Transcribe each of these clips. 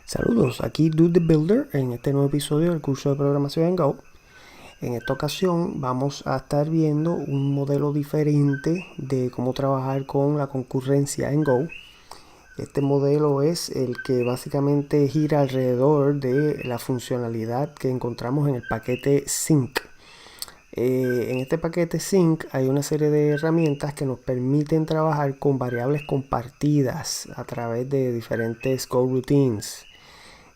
Saludos, aquí Dude the Builder en este nuevo episodio del curso de programación en Go. En esta ocasión vamos a estar viendo un modelo diferente de cómo trabajar con la concurrencia en Go. Este modelo es el que básicamente gira alrededor de la funcionalidad que encontramos en el paquete sync. En este paquete sync hay una serie de herramientas que nos permiten trabajar con variables compartidas a través de diferentes Go routines.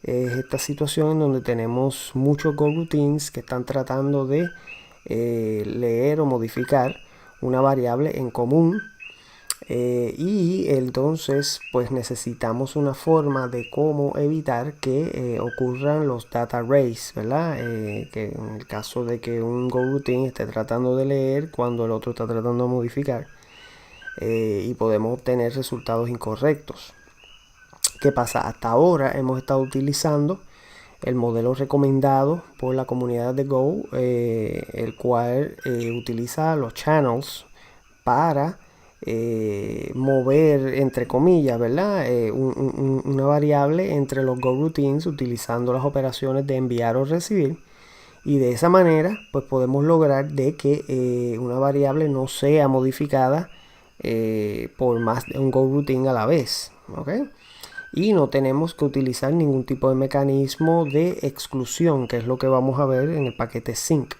Es esta situación en donde tenemos muchos Go routines que están tratando de leer o modificar una variable en común, y entonces pues necesitamos una forma de cómo evitar que ocurran los data arrays, ¿verdad? Que en el caso de que un Go routine esté tratando de leer cuando el otro está tratando de modificar, y podemos obtener resultados incorrectos. ¿Qué pasa? Hasta ahora hemos estado utilizando el modelo recomendado por la comunidad de Go, el cual utiliza los channels para mover, entre comillas, ¿verdad? Una variable entre los Go routines utilizando las operaciones de enviar o recibir. Y de esa manera pues podemos lograr de que una variable no sea modificada por más de un Go routine a la vez, ¿ok? Y no tenemos que utilizar ningún tipo de mecanismo de exclusión, que es lo que vamos a ver en el paquete sync.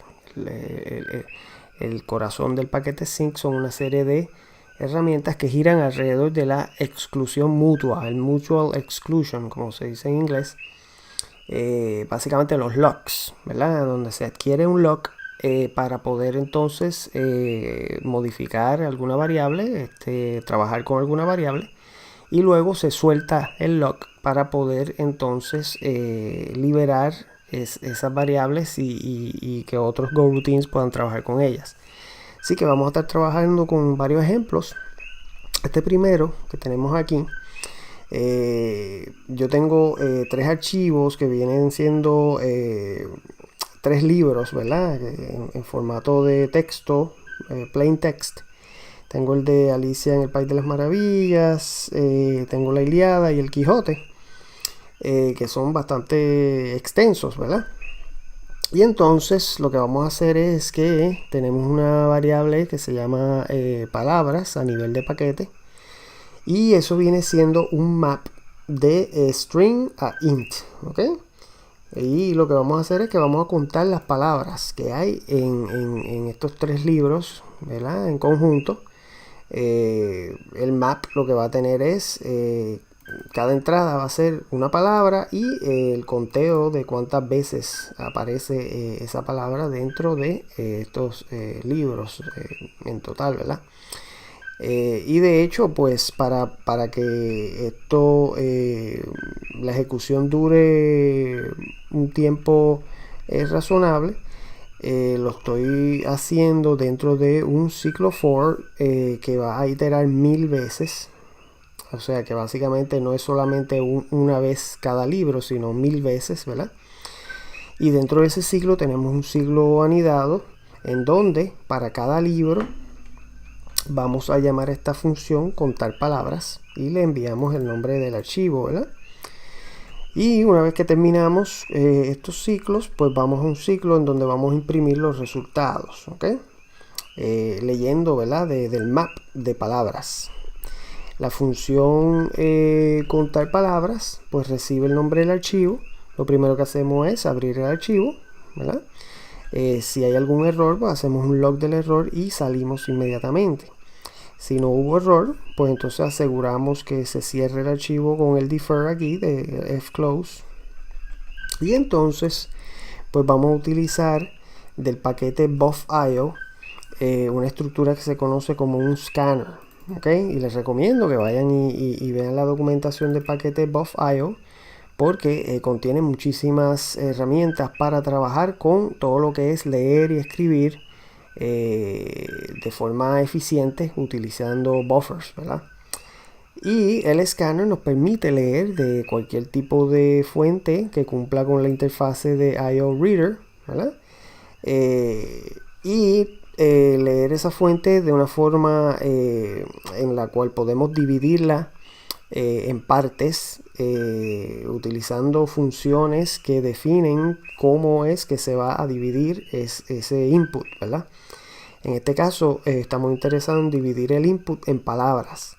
El corazón del paquete sync son una serie de herramientas que giran alrededor de la exclusión mutua, el mutual exclusion, como se dice en inglés. Básicamente los locks, ¿verdad? Donde se adquiere un lock para poder entonces modificar alguna variable, trabajar con alguna variable, y luego se suelta el lock para poder entonces liberar esas variables y que otros Go routines puedan trabajar con ellas. Así que vamos a estar trabajando con varios ejemplos. Este primero que tenemos aquí, yo tengo tres archivos que vienen siendo tres libros, ¿verdad? En formato de texto, plain text. Tengo el de Alicia en el País de las Maravillas, tengo la Ilíada y el Quijote, que son bastante extensos, ¿verdad? Y entonces lo que vamos a hacer es que tenemos una variable que se llama palabras a nivel de paquete, y eso viene siendo un map de string a int, ¿ok? Y lo que vamos a hacer es que vamos a contar las palabras que hay en estos tres libros, ¿verdad? En conjunto. El map lo que va a tener es cada entrada va a ser una palabra y el conteo de cuántas veces aparece esa palabra dentro de estos libros en total, ¿verdad? Y de hecho pues para que esto la ejecución dure un tiempo razonable, lo estoy haciendo dentro de un ciclo for que va a iterar 1000 veces. O sea que básicamente no es solamente una vez cada libro, sino 1000 veces, ¿verdad? Y dentro de ese ciclo tenemos un ciclo anidado en donde para cada libro vamos a llamar a esta función contar palabras y le enviamos el nombre del archivo, ¿verdad? Y una vez que terminamos estos ciclos, pues vamos a un ciclo en donde vamos a imprimir los resultados, ¿ok? Leyendo, ¿verdad? Del map de palabras. La función contar palabras, pues recibe el nombre del archivo. Lo primero que hacemos es abrir el archivo, ¿verdad? Si hay algún error, pues hacemos un log del error y salimos inmediatamente. Si no hubo error, pues entonces aseguramos que se cierre el archivo con el defer aquí de fclose. Y entonces, pues vamos a utilizar del paquete buff.io una estructura que se conoce como un scanner. ¿Okay? Y les recomiendo que vayan y vean la documentación del paquete buff.io porque contiene muchísimas herramientas para trabajar con todo lo que es leer y escribir de forma eficiente utilizando buffers, ¿verdad? Y el escáner nos permite leer de cualquier tipo de fuente que cumpla con la interfase de IO Reader, ¿verdad? Y leer esa fuente de una forma en la cual podemos dividirla en partes, utilizando funciones que definen cómo es que se va a dividir ese input, ¿verdad? En este caso estamos interesados en dividir el input en palabras,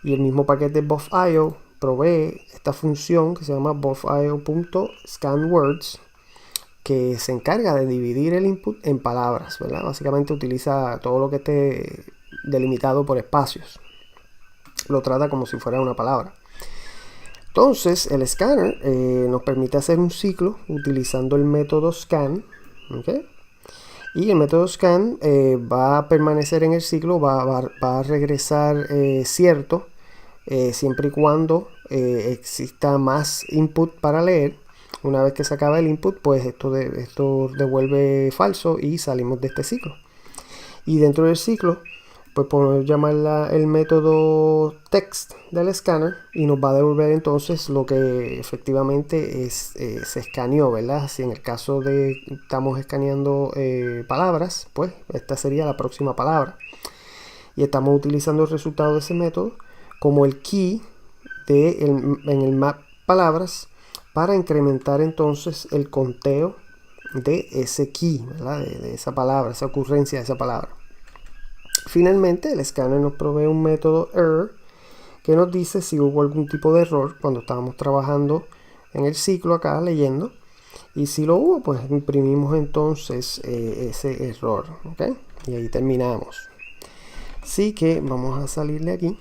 y el mismo paquete buff.io provee esta función que se llama buff.io.scanwords, que se encarga de dividir el input en palabras, ¿verdad? Básicamente utiliza todo lo que esté delimitado por espacios, lo trata como si fuera una palabra. Entonces el scanner nos permite hacer un ciclo utilizando el método scan, ¿okay? Y el método scan va a permanecer en el ciclo, va a regresar cierto, siempre y cuando exista más input para leer. Una vez que se acaba el input, pues esto devuelve falso y salimos de este ciclo. Y dentro del ciclo, pues podemos llamarla el método text del scanner, y nos va a devolver entonces lo que efectivamente se escaneó, ¿verdad? Si en el caso de estamos escaneando palabras, pues esta sería la próxima palabra. Y estamos utilizando el resultado de ese método como el key en el map palabras, para incrementar entonces el conteo de ese key, ¿verdad? De esa palabra, esa ocurrencia de esa palabra. Finalmente, el escáner nos provee un método error que nos dice si hubo algún tipo de error cuando estábamos trabajando en el ciclo acá leyendo, y si lo hubo, pues imprimimos entonces ese error, ¿ok? Y ahí terminamos. Así que vamos a salir de aquí.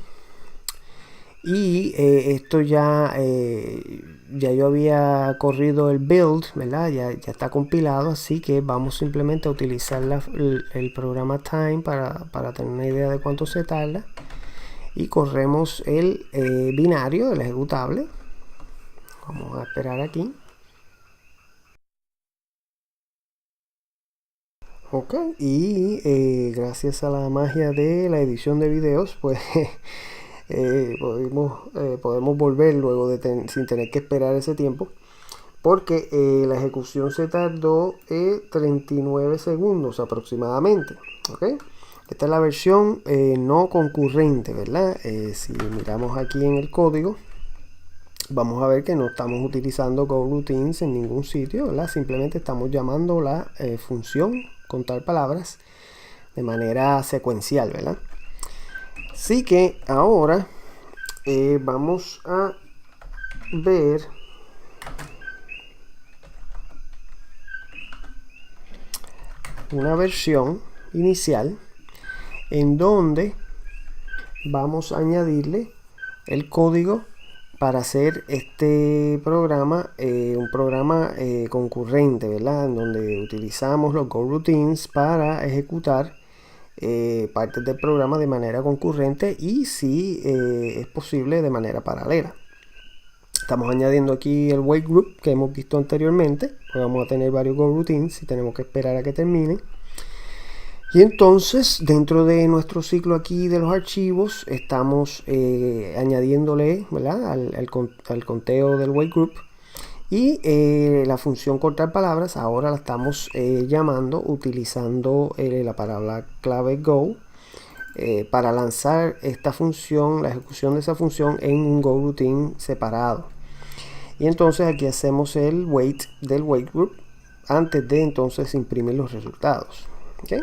Y esto ya yo había corrido el build, ¿verdad? Ya está compilado, así que vamos simplemente a utilizar el programa time para tener una idea de cuánto se tarda. Y corremos el binario, el ejecutable. Vamos a esperar aquí. Ok, y gracias a la magia de la edición de videos, pues podemos volver luego sin tener que esperar ese tiempo, porque la ejecución se tardó 39 segundos aproximadamente. ¿Okay? Esta es la versión no concurrente, ¿verdad? Si miramos aquí en el código, vamos a ver que no estamos utilizando GoRoutines en ningún sitio, ¿verdad? Simplemente estamos llamando la función contar palabras de manera secuencial, ¿verdad? Así que ahora vamos a ver una versión inicial en donde vamos a añadirle el código para hacer este programa, un programa concurrente, ¿verdad? En donde utilizamos los GoRoutines para ejecutar partes del programa de manera concurrente, y si es posible de manera paralela. Estamos añadiendo aquí el wait group que hemos visto anteriormente, pues vamos a tener varios GoRoutines y tenemos que esperar a que terminen. Y entonces dentro de nuestro ciclo aquí de los archivos estamos añadiéndole, ¿verdad? al conteo del wait group, y la función cortar palabras ahora la estamos llamando utilizando la palabra clave go para lanzar esta función, la ejecución de esa función en un GoRoutine separado. Y entonces aquí hacemos el wait del wait group antes de entonces imprimir los resultados. ¿Okay?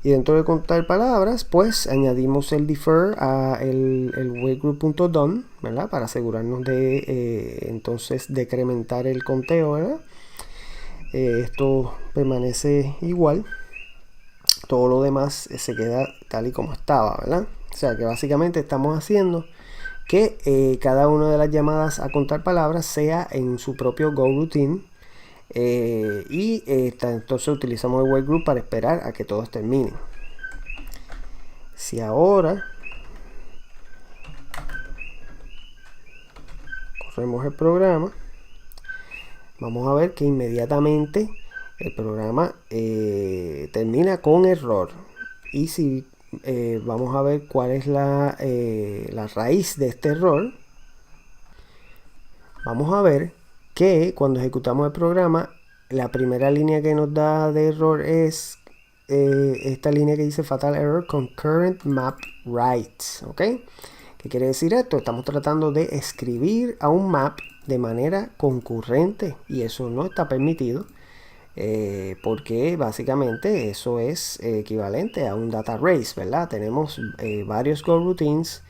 Y dentro de contar palabras, pues añadimos el defer a el waitGroup.done, ¿verdad? Para asegurarnos de entonces decrementar el conteo, ¿verdad? Esto permanece igual. Todo lo demás se queda tal y como estaba, ¿verdad? O sea que básicamente estamos haciendo que cada una de las llamadas a contar palabras sea en su propio GoRoutine. Entonces utilizamos el wait group para esperar a que todos terminen. Si ahora corremos el programa, vamos a ver que inmediatamente el programa termina con error. Y si vamos a ver cuál es la raíz de este error, vamos a ver que cuando ejecutamos el programa, la primera línea que nos da de error es esta línea que dice fatal error concurrent map writes, ¿ok? ¿Qué quiere decir esto? Estamos tratando de escribir a un map de manera concurrente y eso no está permitido. Porque básicamente eso es equivalente a un data race, ¿verdad? Tenemos varios coroutines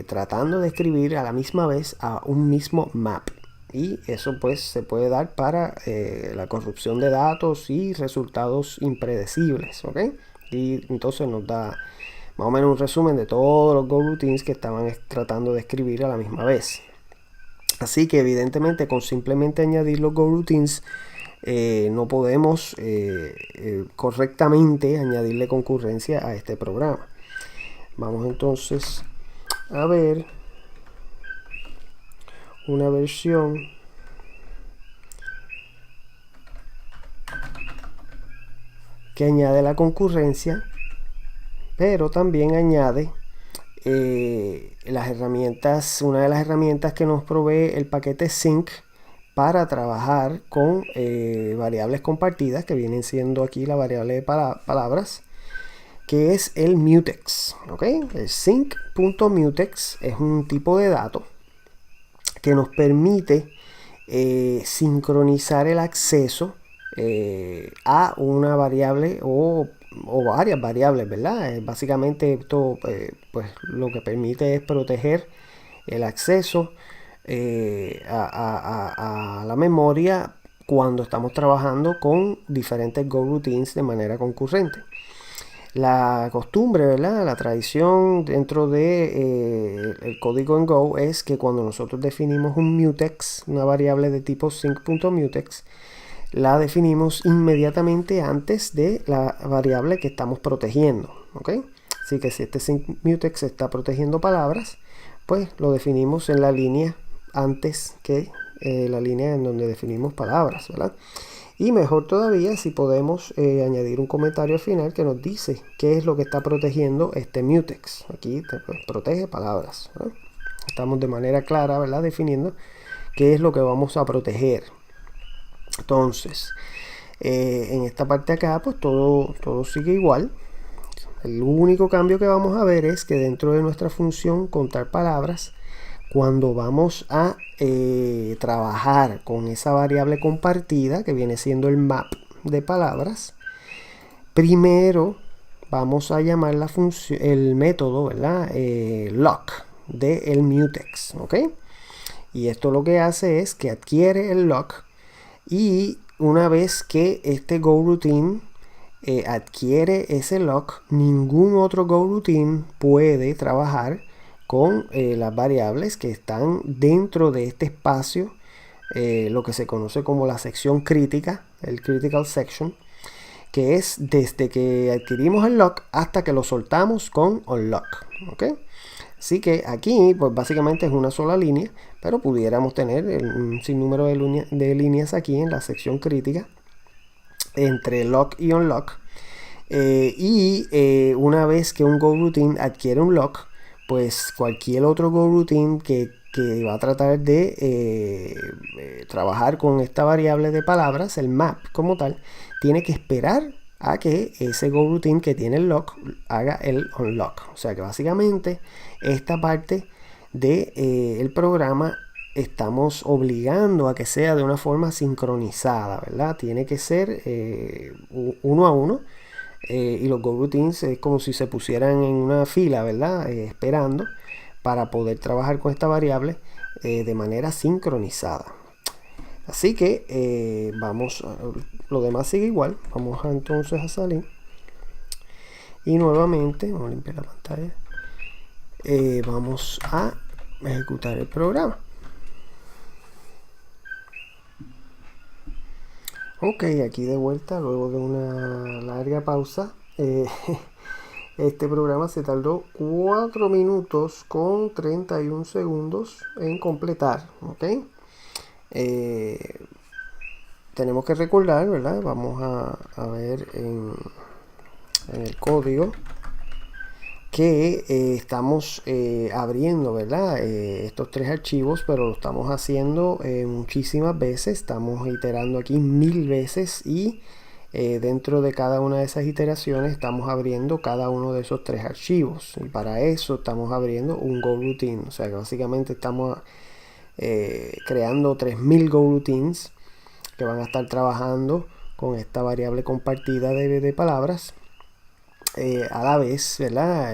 tratando de escribir a la misma vez a un mismo map y eso pues se puede dar para la corrupción de datos y resultados impredecibles, ¿ok? Y entonces nos da más o menos un resumen de todos los coroutines que estaban tratando de escribir a la misma vez. Así que evidentemente con simplemente añadir los coroutines no podemos correctamente añadirle concurrencia a este programa. Vamos entonces a ver una versión que añade la concurrencia, pero también añade las herramientas, una de las herramientas que nos provee el paquete sync para trabajar con variables compartidas, que vienen siendo aquí la variable de palabras, que es el mutex, ¿ok? El sync.mutex es un tipo de dato que nos permite sincronizar el acceso a una variable o varias variables, ¿verdad? Básicamente esto pues lo que permite es proteger el acceso a la memoria cuando estamos trabajando con diferentes coroutines de manera concurrente. La costumbre, ¿verdad? La tradición dentro de el código en Go es que cuando nosotros definimos un mutex, una variable de tipo sync.mutex, la definimos inmediatamente antes de la variable que estamos protegiendo, ¿ok? Así que si este sync.mutex está protegiendo palabras, pues lo definimos en la línea antes que la línea en donde definimos palabras, ¿verdad? Y mejor todavía si podemos añadir un comentario al final que nos dice qué es lo que está protegiendo este mutex. Aquí pues, protege palabras, ¿verdad? Estamos de manera clara, ¿verdad? Definiendo qué es lo que vamos a proteger. Entonces, en esta parte acá, pues todo sigue igual. El único cambio que vamos a ver es que dentro de nuestra función contar palabras, cuando vamos a trabajar con esa variable compartida que viene siendo el map de palabras, primero vamos a llamar la función, el método, ¿verdad? Lock de el mutex, ¿ok? Y esto lo que hace es que adquiere el lock y una vez que este coroutine adquiere ese lock, ningún otro coroutine puede trabajar con las variables que están dentro de este espacio, lo que se conoce como la sección crítica, el critical section, que es desde que adquirimos el lock hasta que lo soltamos con unlock, ¿ok? Así que aquí pues básicamente es una sola línea, pero pudiéramos tener un sinnúmero de líneas aquí en la sección crítica entre lock y unlock. Una vez que un coroutine adquiere un lock, pues cualquier otro coroutine que va a tratar de trabajar con esta variable de palabras, el map como tal, tiene que esperar a que ese coroutine que tiene el lock haga el unlock. O sea que básicamente esta parte del programa estamos obligando a que sea de una forma sincronizada, ¿verdad? Tiene que ser uno a uno. Y los coroutines es como si se pusieran en una fila, ¿verdad? Esperando para poder trabajar con esta variable de manera sincronizada. Así que lo demás sigue igual. Vamos entonces a salir. Y nuevamente, vamos a limpiar la pantalla. Vamos a ejecutar el programa. Ok, aquí de vuelta luego de una larga pausa. Este programa se tardó 4 minutos con 31 segundos en completar. ¿Ok? Tenemos que recordar, ¿verdad? Vamos a ver en el código que estamos abriendo, ¿verdad? Estos 3 archivos, pero lo estamos haciendo muchísimas veces. Estamos iterando aquí 1000 veces y dentro de cada una de esas iteraciones estamos abriendo cada uno de esos 3 archivos, y para eso estamos abriendo un GoRoutine. O sea que básicamente estamos creando 3000 GoRoutines que van a estar trabajando con esta variable compartida de palabras a la vez, ¿verdad?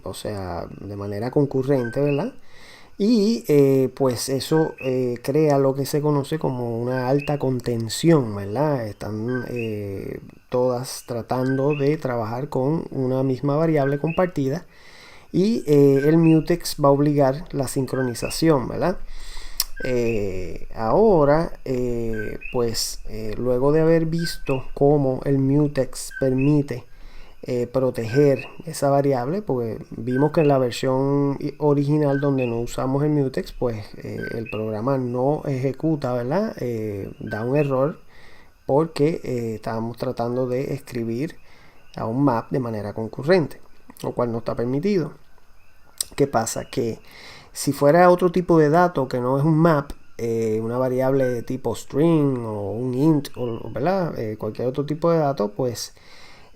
O sea, de manera concurrente, ¿verdad? Y pues eso crea lo que se conoce como una alta contención, ¿verdad? Están todas tratando de trabajar con una misma variable compartida, y el mutex va a obligar la sincronización, ¿verdad? Ahora, pues luego de haber visto cómo el mutex permite proteger esa variable, porque vimos que en la versión original donde no usamos el mutex, pues el programa no ejecuta, ¿verdad? Da un error porque estábamos tratando de escribir a un map de manera concurrente, lo cual no está permitido. ¿Qué pasa? Que si fuera otro tipo de dato que no es un map, una variable de tipo string o un int, ¿verdad? Cualquier otro tipo de dato, pues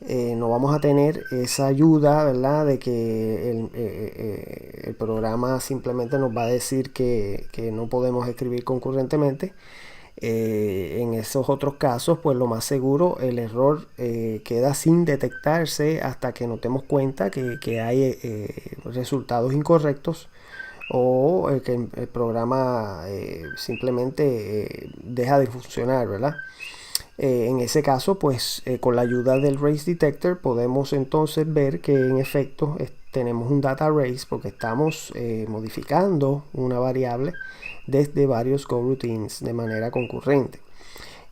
no vamos a tener esa ayuda, ¿verdad? De que el programa simplemente nos va a decir que no podemos escribir concurrentemente. En esos otros casos, pues lo más seguro, el error queda sin detectarse hasta que nos demos cuenta que hay resultados incorrectos, o que el programa simplemente deja de funcionar, ¿verdad? En ese caso, pues con la ayuda del race detector podemos entonces ver que en efecto tenemos un data race, porque estamos modificando una variable desde varios coroutines de manera concurrente.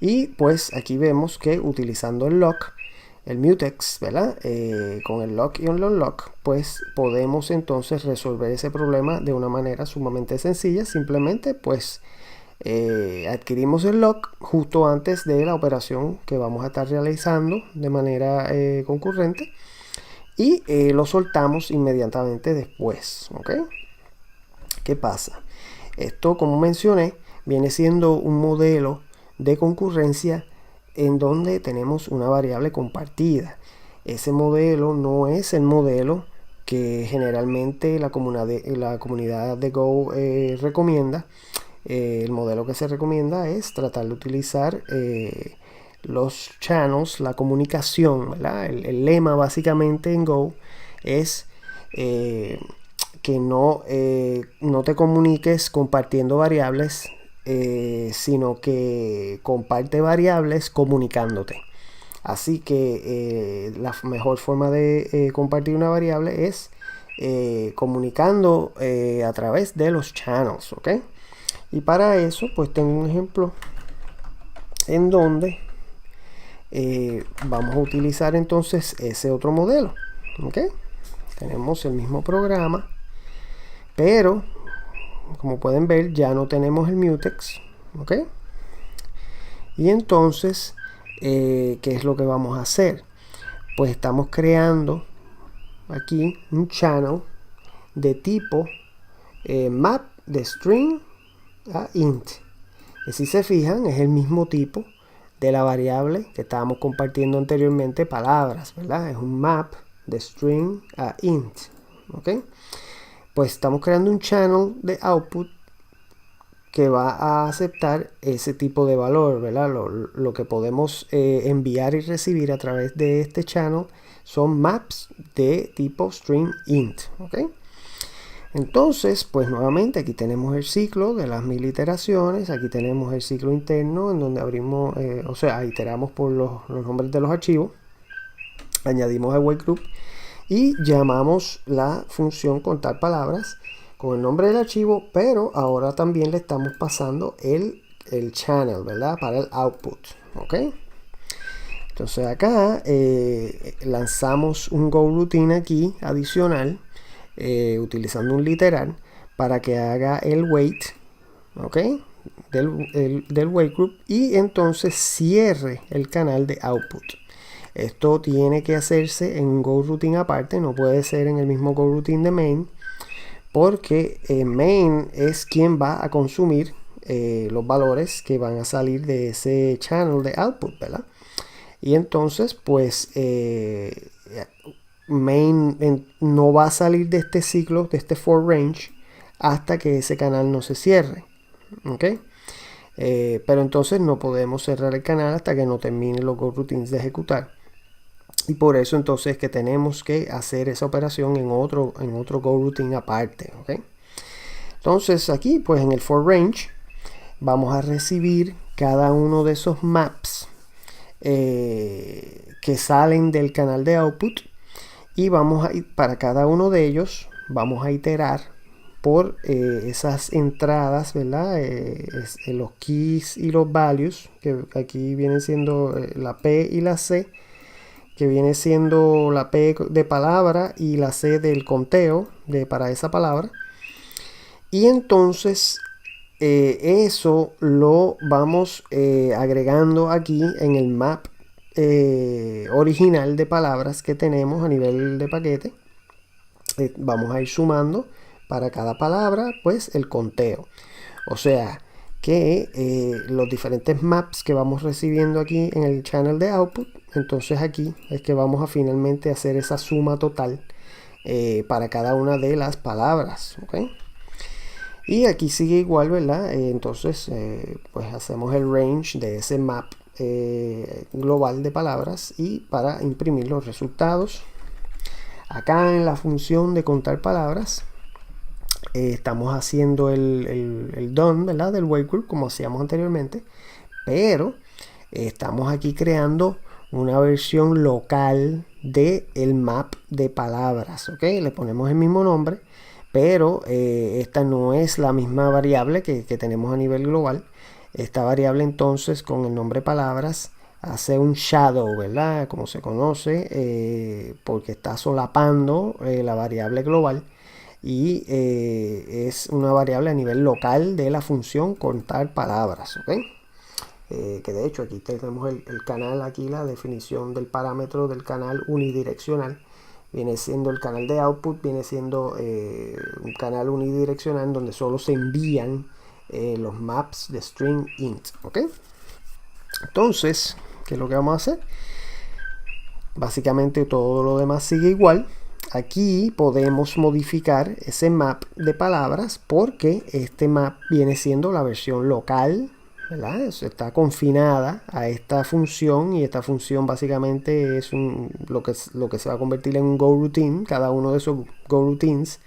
Y pues aquí vemos que utilizando el lock, el mutex, ¿verdad? Con el lock y el unlock, pues podemos entonces resolver ese problema de una manera sumamente sencilla. Simplemente pues adquirimos el lock justo antes de la operación que vamos a estar realizando de manera concurrente, y lo soltamos inmediatamente después, ¿ok? ¿Qué pasa? Esto, como mencioné, viene siendo un modelo de concurrencia en donde tenemos una variable compartida. Ese modelo no es el modelo que generalmente la comunidad de Go recomienda. El modelo que se recomienda es tratar de utilizar los channels, la comunicación, ¿verdad? El lema básicamente en Go es que no te comuniques compartiendo variables, sino que comparte variables comunicándote. Así que la mejor forma de compartir una variable es comunicando a través de los channels, ¿ok? Y para eso pues tengo un ejemplo en donde vamos a utilizar entonces ese otro modelo, ¿ok? Tenemos el mismo programa, pero como pueden ver ya no tenemos el mutex, ¿ok? Y entonces ¿qué es lo que vamos a hacer? Pues estamos creando aquí un channel de tipo map de string a int, que si se fijan es el mismo tipo de la variable que estábamos compartiendo anteriormente, palabras, ¿verdad? Es un map de string a int, ¿ok? Pues estamos creando un channel de output que va a aceptar ese tipo de valor, ¿verdad? Lo que podemos enviar y recibir a través de este channel son maps de tipo string int, ¿ok? Entonces, pues nuevamente aquí tenemos el ciclo de las 1000 iteraciones. Aquí tenemos el ciclo interno en donde abrimos, o sea, iteramos por los nombres de los archivos. Añadimos el while group y llamamos la función contar palabras con el nombre del archivo, pero ahora también le estamos pasando el channel, ¿verdad? Para el output, ¿ok? Entonces acá lanzamos un GoRoutine aquí adicional, utilizando un literal para que haga el wait, ¿ok? Del wait group, y entonces cierre el canal de output. Esto tiene que hacerse en un GoRoutine aparte, no puede ser en el mismo GoRoutine de main, porque main es quien va a consumir los valores que van a salir de ese channel de output, ¿verdad? Y entonces pues main no va a salir de este ciclo, de este for range, hasta que ese canal no se cierre. ¿Ok? Pero entonces no podemos cerrar el canal hasta que no termine los GoRoutines de ejecutar. Y por eso entonces que tenemos que hacer esa operación en otro GoRoutine aparte. ¿Okay? Entonces aquí pues en el for range vamos a recibir cada uno de esos maps que salen del canal de output, y vamos a, para cada uno de ellos vamos a iterar por esas entradas, ¿verdad? Los keys y los values, que aquí vienen siendo la P y la C, que viene siendo la P de palabra y la C del conteo para esa palabra. Y entonces eso lo vamos agregando aquí en el map original de palabras que tenemos a nivel de paquete. Vamos a ir sumando para cada palabra pues el conteo. O sea que los diferentes maps que vamos recibiendo aquí en el channel de output, entonces aquí es que vamos a finalmente hacer esa suma total para cada una de las palabras. ¿Okay? Y aquí sigue igual, ¿verdad? Entonces pues hacemos el range de ese map global de palabras, y para imprimir los resultados acá en la función de contar palabras estamos haciendo el done, ¿verdad? Del while group como hacíamos anteriormente, pero estamos aquí creando una versión local de el map de palabras. ¿Ok? Le ponemos el mismo nombre, pero esta no es la misma variable que tenemos a nivel global. Esta variable entonces con el nombre palabras hace un shadow, ¿verdad? Como se conoce, porque está solapando la variable global, y es una variable a nivel local de la función contar palabras. ¿Ok? Que de hecho aquí tenemos el canal, aquí la definición del parámetro del canal unidireccional. Viene siendo el canal de output, viene siendo un canal unidireccional en donde solo se envían los maps de string int. ¿Ok? Entonces, ¿qué es lo que vamos a hacer? Básicamente todo lo demás sigue igual. Aquí podemos modificar ese map de palabras porque este map viene siendo la versión local, ¿verdad? Está confinada a esta función, y esta función básicamente es lo que se va a convertir en un GoRoutine. Cada uno de esos GoRoutines,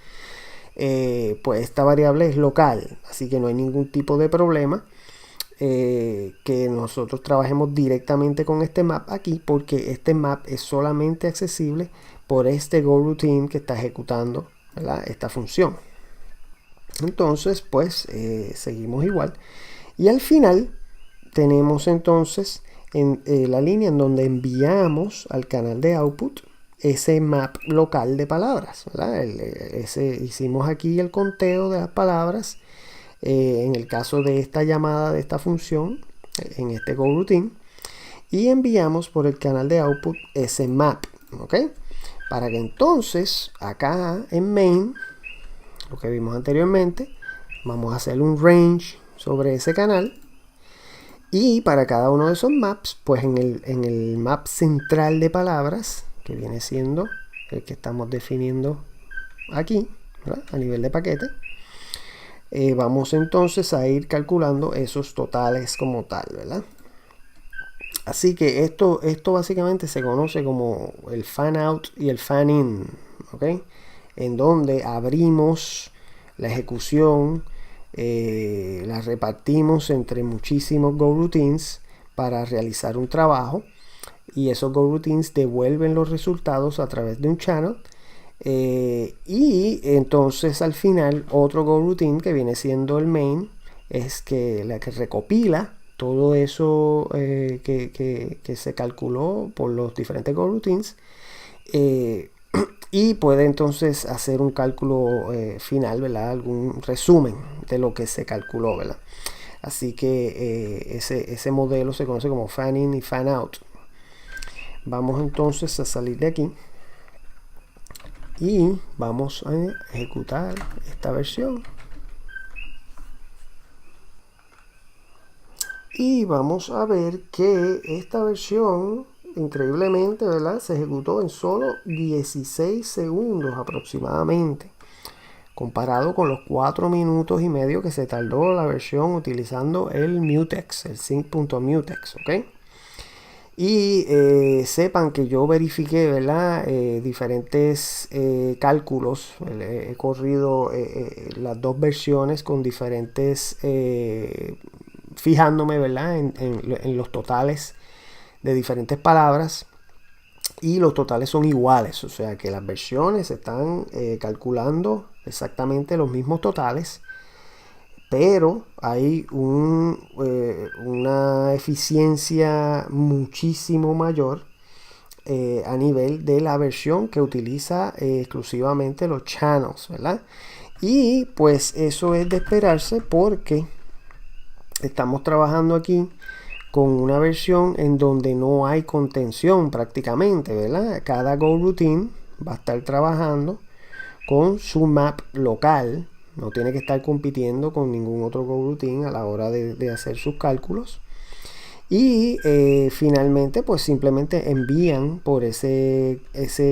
pues esta variable es local, así que no hay ningún tipo de problema que nosotros trabajemos directamente con este map aquí, porque este map es solamente accesible por este GoRoutine que está ejecutando, ¿verdad? Esta función. Entonces pues seguimos igual, y al final tenemos entonces en la línea en donde enviamos al canal de output ese map local de palabras, ¿verdad? Hicimos aquí el conteo de las palabras en el caso de esta llamada de esta función en este GoRoutine, y enviamos por el canal de output ese map. ¿Ok? Para que entonces acá en main, lo que vimos anteriormente, vamos a hacer un range sobre ese canal, y para cada uno de esos maps, pues en el map central de palabras, que viene siendo el que estamos definiendo aquí, ¿verdad? A nivel de paquete, vamos entonces a ir calculando esos totales como tal, ¿verdad? Así que esto básicamente se conoce como el fan out y el fan in, ¿ok? En donde abrimos la ejecución, la repartimos entre muchísimos GoRoutines para realizar un trabajo, y esos GoRoutines devuelven los resultados a través de un channel. Y entonces al final otro GoRoutine que viene siendo el main es la que recopila todo eso que se calculó por los diferentes GoRoutines, y puede entonces hacer un cálculo final, ¿verdad? Algún resumen de lo que se calculó, ¿verdad? Así que ese modelo se conoce como fan in y fan out. Vamos entonces a salir de aquí y vamos a ejecutar esta versión, y vamos a ver que esta versión increíblemente, ¿verdad? Se ejecutó en solo 16 segundos aproximadamente, comparado con los 4 minutos y medio que se tardó la versión utilizando el Mutex, el sync.mutex, ¿ok? Y sepan que yo verifiqué, ¿verdad? Diferentes cálculos. He corrido las dos versiones con diferentes, fijándome, ¿verdad? En los totales de diferentes palabras. Y los totales son iguales, o sea que las versiones están calculando exactamente los mismos totales, pero hay una eficiencia muchísimo mayor a nivel de la versión que utiliza exclusivamente los channels, ¿verdad? Y pues eso es de esperarse porque estamos trabajando aquí con una versión en donde no hay contención prácticamente, ¿verdad? Cada GoRoutine va a estar trabajando con su map local, no tiene que estar compitiendo con ningún otro GoRoutine a la hora de hacer sus cálculos. Y finalmente pues simplemente envían por ese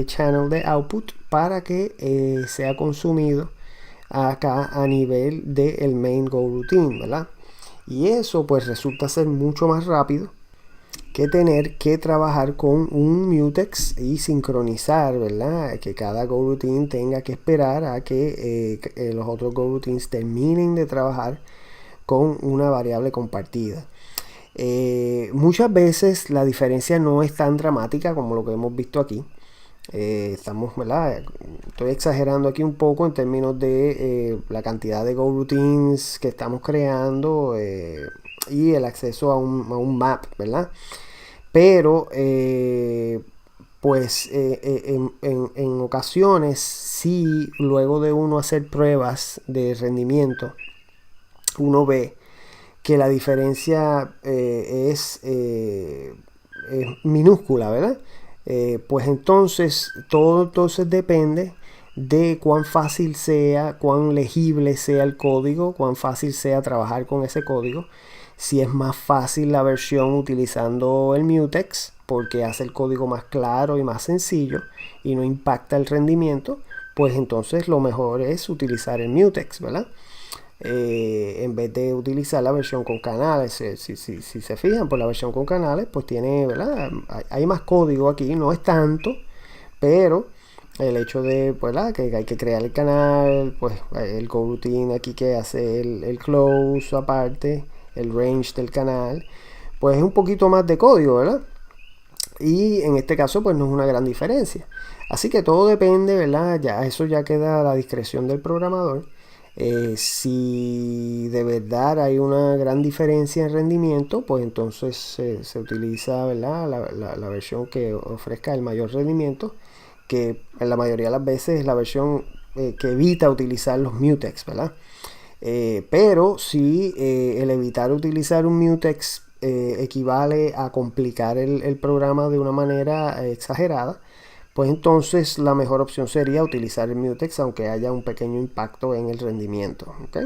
channel de output para que sea consumido acá a nivel del main GoRoutine, ¿verdad? Y eso pues resulta ser mucho más rápido que tener que trabajar con un mutex y sincronizar, ¿verdad? Que cada GoRoutine tenga que esperar a que los otros GoRoutines terminen de trabajar con una variable compartida. Muchas veces la diferencia no es tan dramática como lo que hemos visto aquí. Estamos, ¿verdad? Estoy exagerando aquí un poco en términos de la cantidad de GoRoutines que estamos creando y el acceso a un map, ¿verdad? Pero pues en ocasiones sí, luego de uno hacer pruebas de rendimiento, uno ve que la diferencia es minúscula, ¿verdad? Pues entonces todo depende de cuán fácil sea, cuán legible sea el código, cuán fácil sea trabajar con ese código. Si es más fácil la versión utilizando el Mutex porque hace el código más claro y más sencillo y no impacta el rendimiento, pues entonces lo mejor es utilizar el Mutex, ¿verdad? En vez de utilizar la versión con canales. Si se fijan, pues la versión con canales pues tiene, ¿verdad? Hay más código aquí, no es tanto, pero el hecho de, pues, que hay que crear el canal, pues el GoRoutine aquí que hace el close aparte, el range del canal, pues es un poquito más de código, ¿verdad? Y en este caso pues no es una gran diferencia. Así que todo depende, ¿verdad? Eso ya queda a la discreción del programador. Si de verdad hay una gran diferencia en rendimiento, pues entonces se utiliza, ¿verdad? La versión que ofrezca el mayor rendimiento, que en la mayoría de las veces es la versión que evita utilizar los mutex, ¿verdad? Pero si el evitar utilizar un mutex equivale a complicar el programa de una manera exagerada, pues entonces la mejor opción sería utilizar el mutex aunque haya un pequeño impacto en el rendimiento, ¿okay?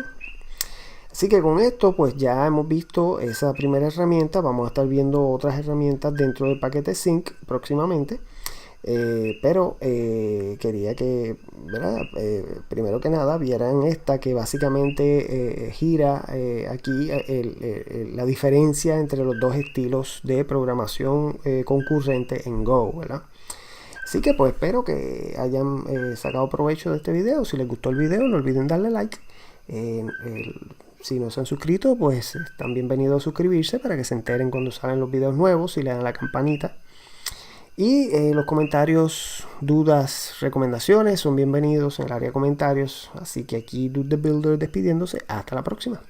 Así que con esto pues ya hemos visto esa primera herramienta. Vamos a estar viendo otras herramientas dentro del paquete Sync próximamente. Pero quería que, ¿verdad? Primero que nada vieran esta que básicamente gira aquí la diferencia entre los dos estilos de programación concurrente en Go, ¿verdad? Así que pues espero que hayan sacado provecho de este video. Si les gustó el video no olviden darle like. Si no se han suscrito pues están bienvenidos a suscribirse para que se enteren cuando salen los videos nuevos y le dan la campanita. Y los comentarios, dudas, recomendaciones son bienvenidos en el área de comentarios. Así que aquí Dude the Builder despidiéndose. Hasta la próxima.